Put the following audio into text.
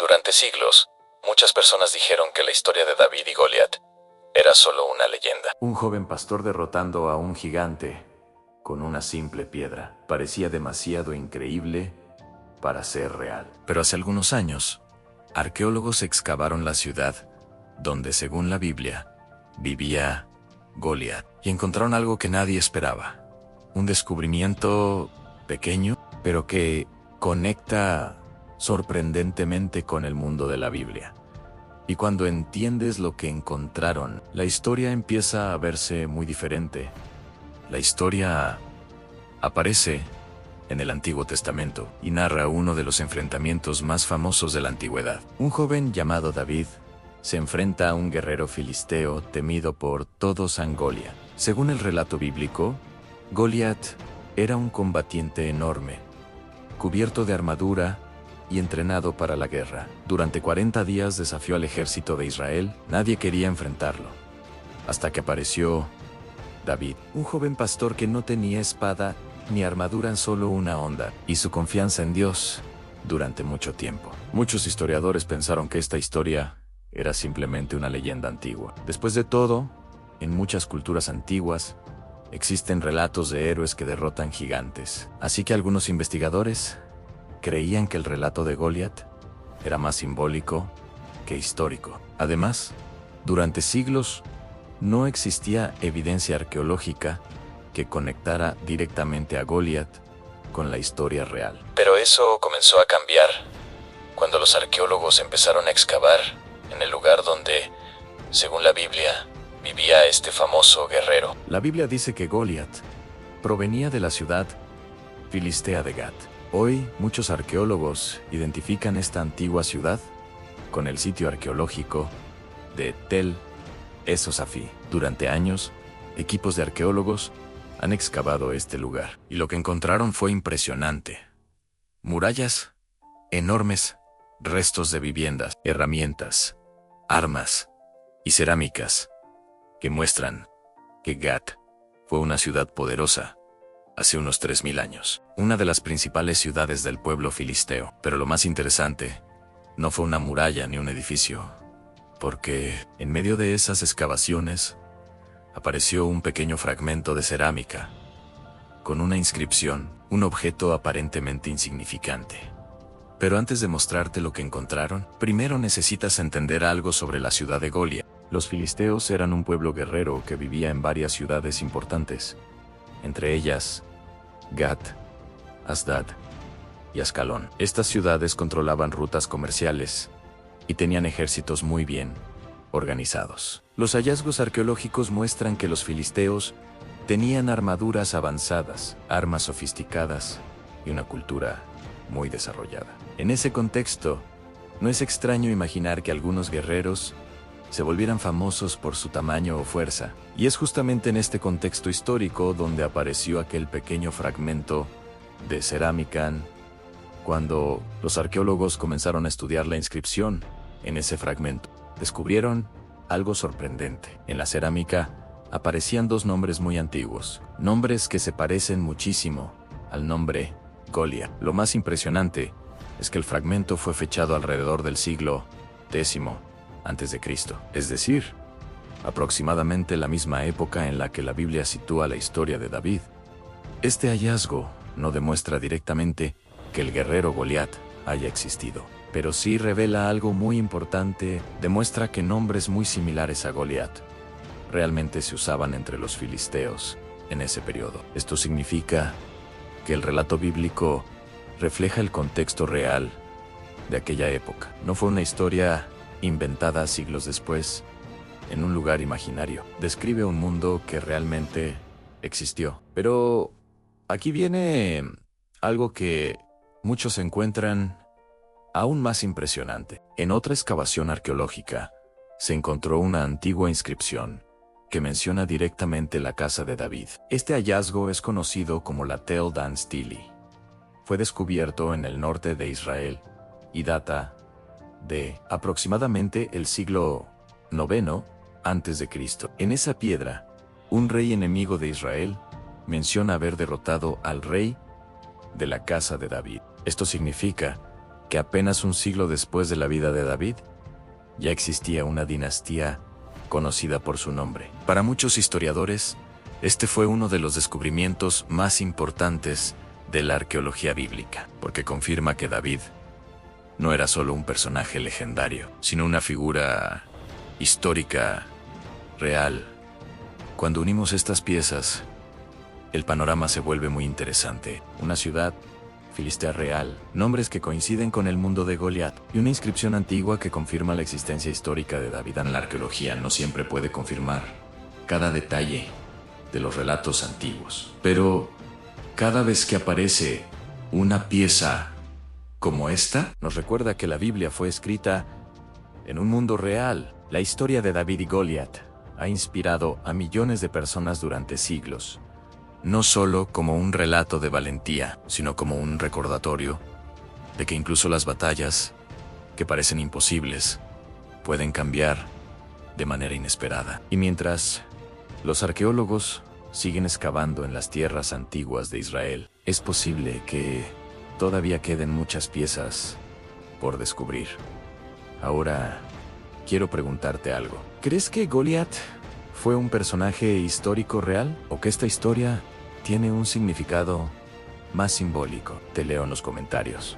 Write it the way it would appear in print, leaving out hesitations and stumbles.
Durante siglos, muchas personas dijeron que la historia de David y Goliat era solo una leyenda. Un joven pastor derrotando a un gigante con una simple piedra. Parecía demasiado increíble para ser real. Pero hace algunos años, arqueólogos excavaron la ciudad donde, según la Biblia, vivía Goliat, y encontraron algo que nadie esperaba. Un descubrimiento pequeño, pero que conecta sorprendentemente con el mundo de la Biblia. Y cuando entiendes lo que encontraron, la historia empieza a verse muy diferente. La historia aparece en el Antiguo Testamento y narra uno de los enfrentamientos más famosos de la antigüedad. Un joven llamado David se enfrenta a un guerrero filisteo temido por todos en Goliat. Según el relato bíblico, Goliat era un combatiente enorme, cubierto de armadura y entrenado para la guerra. Durante 40 días desafió al ejército de Israel. Nadie quería enfrentarlo, hasta que apareció David, un joven pastor que no tenía espada ni armadura, en solo una honda, y su confianza en Dios durante mucho tiempo. Muchos historiadores pensaron que esta historia era simplemente una leyenda antigua. Después de todo, en muchas culturas antiguas, existen relatos de héroes que derrotan gigantes. Así que algunos investigadores creían que el relato de Goliat era más simbólico que histórico. Además, durante siglos no existía evidencia arqueológica que conectara directamente a Goliat con la historia real. Pero eso comenzó a cambiar cuando los arqueólogos empezaron a excavar en el lugar donde, según la Biblia, vivía este famoso guerrero. La Biblia dice que Goliat provenía de la ciudad filistea de Gat. Hoy, muchos arqueólogos identifican esta antigua ciudad con el sitio arqueológico de Tel Esosafi. Durante años, equipos de arqueólogos han excavado este lugar, y lo que encontraron fue impresionante. Murallas enormes, restos de viviendas, herramientas, armas y cerámicas que muestran que Gat fue una ciudad poderosa hace unos 3000 años, una de las principales ciudades del pueblo filisteo. Pero lo más interesante no fue una muralla ni un edificio, porque en medio de esas excavaciones apareció un pequeño fragmento de cerámica con una inscripción, un objeto aparentemente insignificante. Pero antes de mostrarte lo que encontraron, primero necesitas entender algo sobre la ciudad de Goliat. Los filisteos eran un pueblo guerrero que vivía en varias ciudades importantes, entre ellas Gat, Asdod y Ascalón. Estas ciudades controlaban rutas comerciales y tenían ejércitos muy bien organizados. Los hallazgos arqueológicos muestran que los filisteos tenían armaduras avanzadas, armas sofisticadas y una cultura muy desarrollada. En ese contexto, no es extraño imaginar que algunos guerreros se volvieran famosos por su tamaño o fuerza. Y es justamente en este contexto histórico donde apareció aquel pequeño fragmento de cerámica. Cuando los arqueólogos comenzaron a estudiar la inscripción en ese fragmento, descubrieron algo sorprendente. En la cerámica aparecían dos nombres muy antiguos, nombres que se parecen muchísimo al nombre Goliat. Lo más impresionante es que el fragmento fue fechado alrededor del siglo X antes de Cristo, es decir, aproximadamente la misma época en la que la Biblia sitúa la historia de David. Este hallazgo no demuestra directamente que el guerrero Goliat haya existido, pero sí revela algo muy importante. Demuestra que nombres muy similares a Goliat realmente se usaban entre los filisteos en ese periodo. Esto significa que el relato bíblico refleja el contexto real de aquella época. No fue una historia inventada siglos después en un lugar imaginario. Describe un mundo que realmente existió. Pero aquí viene algo que muchos encuentran aún más impresionante. En otra excavación arqueológica se encontró una antigua inscripción que menciona directamente la casa de David. Este hallazgo es conocido como la Tel Dan Stele. Fue descubierto en el norte de Israel y data de aproximadamente el siglo IX antes de Cristo. En esa piedra, un rey enemigo de Israel menciona haber derrotado al rey de la casa de David. Esto significa que apenas un siglo después de la vida de David, ya existía una dinastía conocida por su nombre. Para muchos historiadores, este fue uno de los descubrimientos más importantes de la arqueología bíblica, porque confirma que David no era solo un personaje legendario, sino una figura histórica real. Cuando unimos estas piezas, el panorama se vuelve muy interesante. Una ciudad filistea real, nombres que coinciden con el mundo de Goliat, y una inscripción antigua que confirma la existencia histórica de David. La arqueología no siempre puede confirmar cada detalle de los relatos antiguos, pero cada vez que aparece una pieza como esta, nos recuerda que la Biblia fue escrita en un mundo real. La historia de David y Goliat ha inspirado a millones de personas durante siglos, no solo como un relato de valentía, sino como un recordatorio de que incluso las batallas, que parecen imposibles, pueden cambiar de manera inesperada. Y mientras los arqueólogos siguen excavando en las tierras antiguas de Israel, es posible que todavía queden muchas piezas por descubrir. Ahora, quiero preguntarte algo. ¿Crees que Goliat fue un personaje histórico real, o que esta historia tiene un significado más simbólico? Te leo en los comentarios.